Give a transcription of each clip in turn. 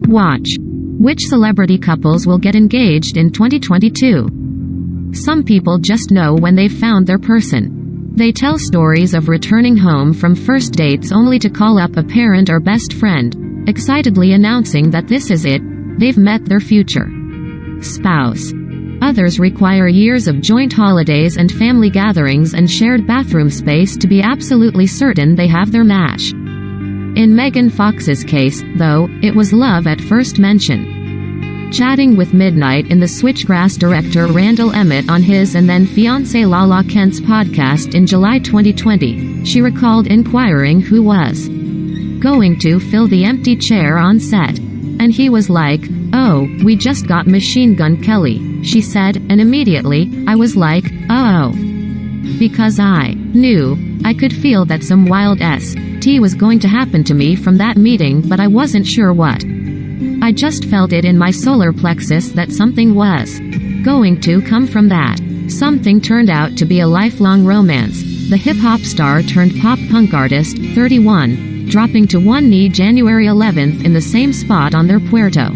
Watch. Which celebrity couples will get engaged in 2022? Some people just know when they've found their person. They tell stories of returning home from first dates only to call up a parent or best friend, excitedly announcing that this is it, they've met their future spouse. Others require years of joint holidays and family gatherings and shared bathroom space to be absolutely certain they have their match. In Megan Fox's case, though, it was love at first mention. Chatting with Midnight in the Switchgrass director Randall Emmett on his and then fiancée Lala Kent's podcast in July 2020, she recalled inquiring who was going to fill the empty chair on set. And he was like, "Oh, we just got Machine Gun Kelly," she said, and immediately, I was like, "Oh." Because I knew, I could feel that some wild st was going to happen to me from that meeting, but I wasn't sure what. I just felt it in my solar plexus that something was going to come from that. Something turned out to be a lifelong romance. The hip-hop star turned pop-punk artist, 31, dropping to one knee January 11th in the same spot on their Puerto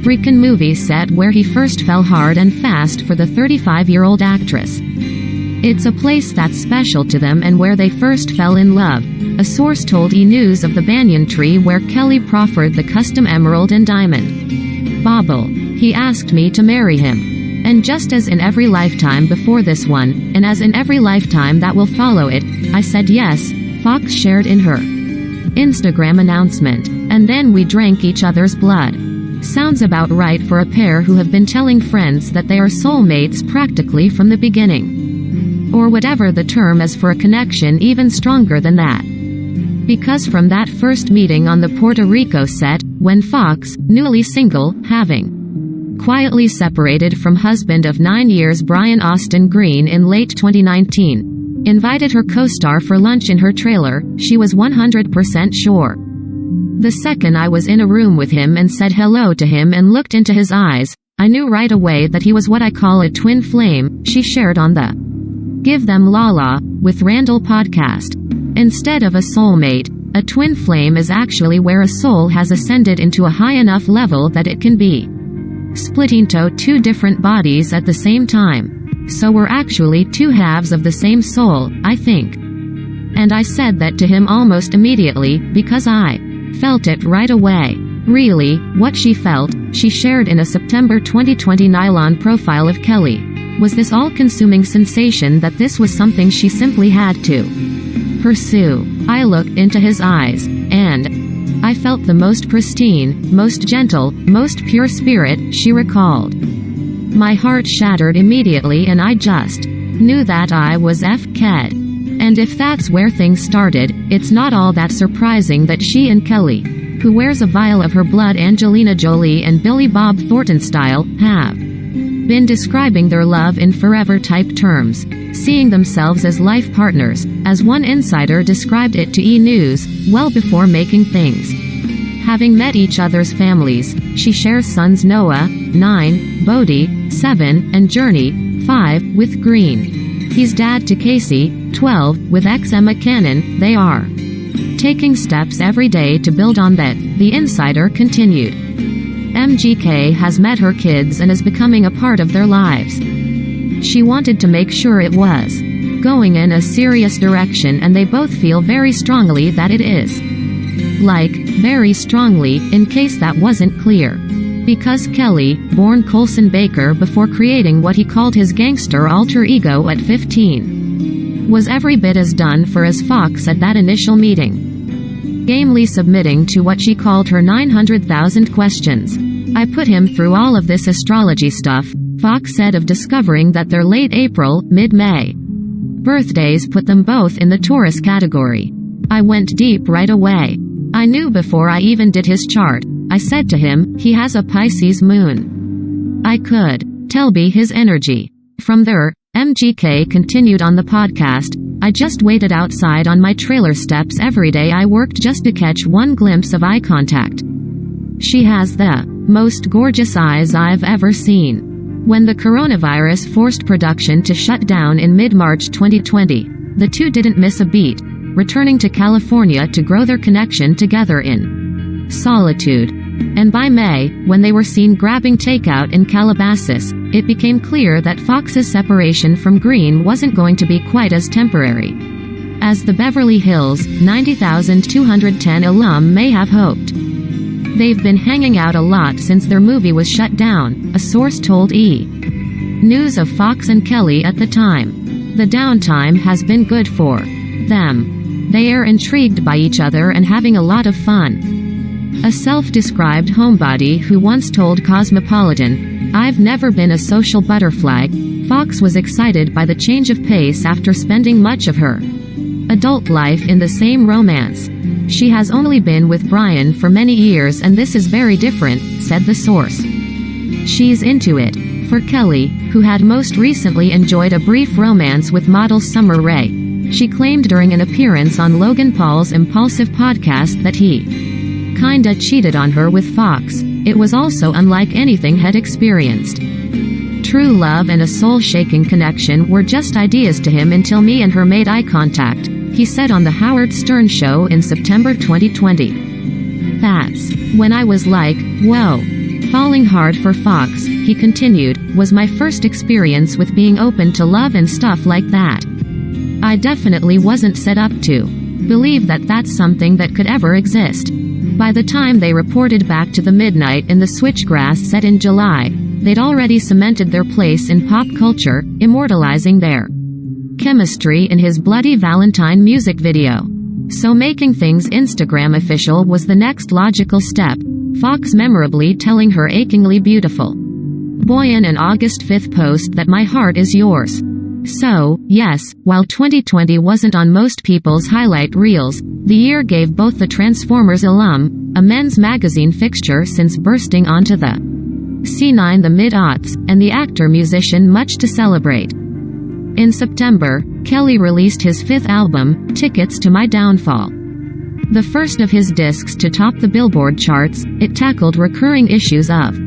Rican movie set where he first fell hard and fast for the 35-year-old actress. It's a place that's special to them and where they first fell in love, a source told E! News of the banyan tree where Kelly proffered the custom emerald and diamond bauble. He asked me to marry him. And just as in every lifetime before this one, and as in every lifetime that will follow it, I said yes, Fox shared in her Instagram announcement. And then we drank each other's blood. Sounds about right for a pair who have been telling friends that they are soulmates practically from the beginning. Or whatever the term is for a connection even stronger than that. Because from that first meeting on the Puerto Rico set, when Fox, newly single, having quietly separated from husband of 9 years Brian Austin Green in late 2019, invited her co-star for lunch in her trailer, she was 100% sure. The second I was in a room with him and said hello to him and looked into his eyes, I knew right away that he was what I call a twin flame, she shared on the Give Them Lala with Randall podcast. Instead of a soulmate, a twin flame is actually where a soul has ascended into a high enough level that it can be split into two different bodies at the same time. So we're actually two halves of the same soul, I think. And I said that to him almost immediately, because I felt it right away. Really, what she felt, she shared in a September 2020 Nylon profile of Kelly, was this all-consuming sensation that this was something she simply had to pursue. I looked into his eyes, and I felt the most pristine, most gentle, most pure spirit, she recalled. My heart shattered immediately and I just knew that I was F-ked. And if that's where things started, it's not all that surprising that she and Kelly, who wears a vial of her blood Angelina Jolie and Billy Bob Thornton style, have been describing their love in forever-type terms, seeing themselves as life partners, as one insider described it to E! News, well before making things. Having met each other's families, she shares sons Noah, 9, Bodhi, 7, and Journey, 5, with Green. He's dad to Casey, 12, with ex-Emma Cannon. They are taking steps every day to build on that, the insider continued. MGK has met her kids and is becoming a part of their lives. She wanted to make sure it was going in a serious direction and they both feel very strongly that it is. Like, very strongly, in case that wasn't clear. Because Kelly, born Colson Baker before creating what he called his gangster alter ego at 15, was every bit as done for as Fox at that initial meeting. Gamely submitting to what she called her 900,000 questions. I put him through all of this astrology stuff, Fox said of discovering that their late April, mid-May birthdays put them both in the Taurus category. I went deep right away. I knew before I even did his chart. I said to him, he has a Pisces moon. I could tell by his energy. From there, MGK continued on the podcast, I just waited outside on my trailer steps every day. I worked just to catch one glimpse of eye contact. She has the most gorgeous eyes I've ever seen. When the coronavirus forced production to shut down in mid-March 2020, the two didn't miss a beat, returning to California to grow their connection together in solitude. And by May, when they were seen grabbing takeout in Calabasas, it became clear that Fox's separation from Green wasn't going to be quite as temporary as the Beverly Hills 90,210 alum may have hoped. They've been hanging out a lot since their movie was shut down, a source told E! News of Fox and Kelly at the time. The downtime has been good for them. They are intrigued by each other and having a lot of fun. A self-described homebody who once told Cosmopolitan, "I've never been a social butterfly," Fox was excited by the change of pace after spending much of her adult life in the same romance. "She has only been with Brian for many years and this is very different," said the source. "She's into it." For Kelly, who had most recently enjoyed a brief romance with model Summer Rae, she claimed during an appearance on Logan Paul's Impulsive podcast that he kinda cheated on her with Fox. It was also unlike anything had experienced. "True love and a soul-shaking connection were just ideas to him until me and her made eye contact," he said on The Howard Stern Show in September 2020. "That's when I was like, whoa." "Falling hard for Fox," he continued, "was my first experience with being open to love and stuff like that. I definitely wasn't set up to believe that that's something that could ever exist." By the time they reported back to the Midnight in the Switchgrass set in July, they'd already cemented their place in pop culture, immortalizing their chemistry in his Bloody Valentine music video. So making things Instagram official was the next logical step, Fox memorably telling her achingly beautiful boy in an August 5th post that "My heart is yours." So, yes, while 2020 wasn't on most people's highlight reels, the year gave both the Transformers alum, a men's magazine fixture since bursting onto the C9 the mid-aughts, and the actor-musician much to celebrate. In September, Kelly released his fifth album, Tickets to My Downfall. The first of his discs to top the Billboard charts, it tackled recurring issues of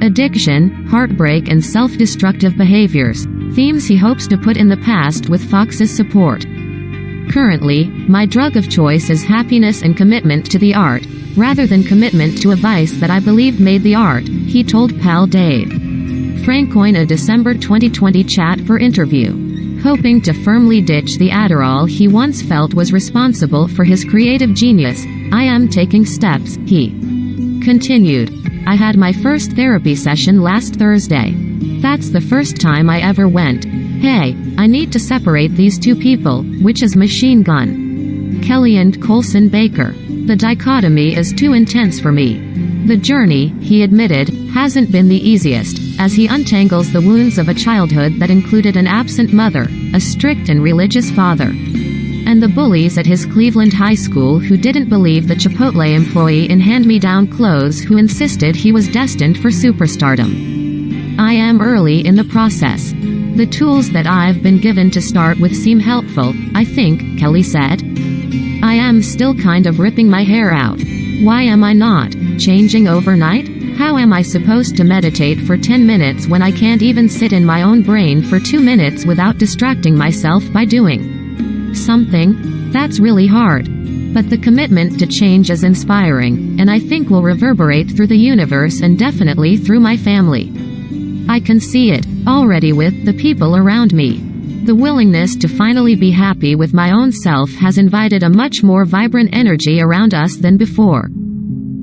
addiction, heartbreak and self-destructive behaviors, themes he hopes to put in the past with Fox's support. Currently, my drug of choice is happiness and commitment to the art, rather than commitment to a vice that I believed made the art, he told pal Dave Francoin a December 2020 chat for interview. Hoping to firmly ditch the Adderall he once felt was responsible for his creative genius, I am taking steps, he continued. I had my first therapy session last Thursday. That's the first time I ever went, hey, I need to separate these two people, which is Machine Gun Kelly and Colson Baker. The dichotomy is too intense for me. The journey, he admitted, hasn't been the easiest, as he untangles the wounds of a childhood that included an absent mother, a strict and religious father, and the bullies at his Cleveland high school who didn't believe the Chipotle employee in hand-me-down clothes who insisted he was destined for superstardom. I am early in the process. The tools that I've been given to start with seem helpful, I think, Kelly said. I am still kind of ripping my hair out. Why am I not changing overnight? How am I supposed to meditate for 10 minutes when I can't even sit in my own brain for 2 minutes without distracting myself by doing something? That's really hard. But the commitment to change is inspiring, and I think will reverberate through the universe and definitely through my family. I can see it already with the people around me. The willingness to finally be happy with my own self has invited a much more vibrant energy around us than before.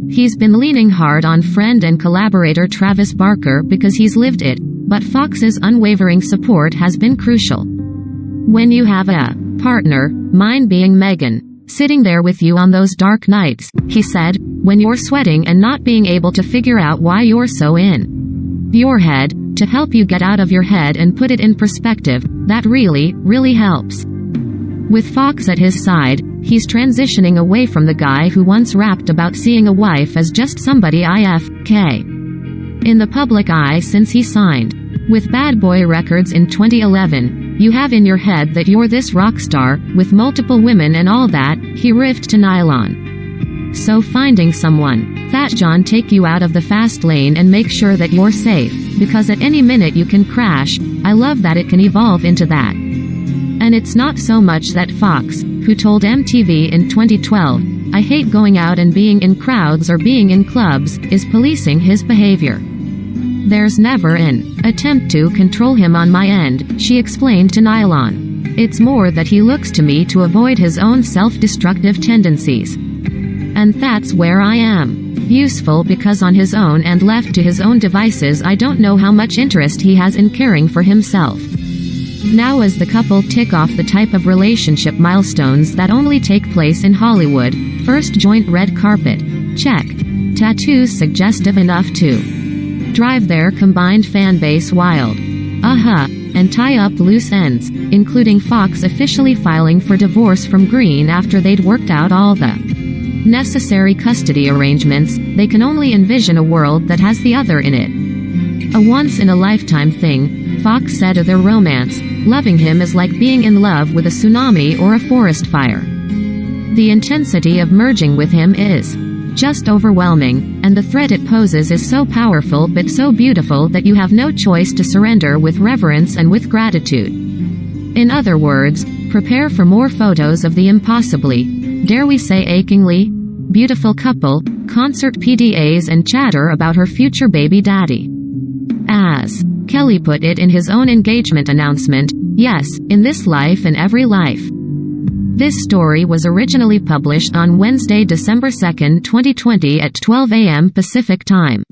He's been leaning hard on friend and collaborator Travis Barker because he's lived it, but Fox's unwavering support has been crucial. When you have a partner, mine being Megan, sitting there with you on those dark nights, he said, when you're sweating and not being able to figure out why you're so in your head, to help you get out of your head and put it in perspective, that really, really helps. With Fox at his side, he's transitioning away from the guy who once rapped about seeing a wife as just somebody IFK in the public eye since he signed with Bad Boy Records in 2011. You have in your head that you're this rock star, with multiple women and all that, he riffed to Nylon. So finding someone that John take you out of the fast lane and make sure that you're safe, because at any minute you can crash, I love that it can evolve into that. And it's not so much that Fox, who told MTV in 2012, I hate going out and being in crowds or being in clubs, is policing his behavior. There's never an attempt to control him on my end, she explained to Nylon. It's more that he looks to me to avoid his own self-destructive tendencies. And that's where I am. Useful because on his own and left to his own devices I don't know how much interest he has in caring for himself. Now as the couple tick off the type of relationship milestones that only take place in Hollywood, first joint red carpet. Check. Tattoos suggestive enough to drive their combined fanbase wild. And tie up loose ends, including Fox officially filing for divorce from Green after they'd worked out all the necessary custody arrangements. They can only envision a world that has the other in it. A once-in-a-lifetime thing, Fox said of their romance, loving him is like being in love with a tsunami or a forest fire. The intensity of merging with him is just overwhelming, and the threat it poses is so powerful but so beautiful that you have no choice to surrender with reverence and with gratitude. In other words, prepare for more photos of the impossibly, dare we say achingly, beautiful couple, concert PDAs and chatter about her future baby daddy. As Kelly put it in his own engagement announcement, yes, in this life and every life. This story was originally published on Wednesday, December 2, 2020 at 12 a.m. Pacific Time.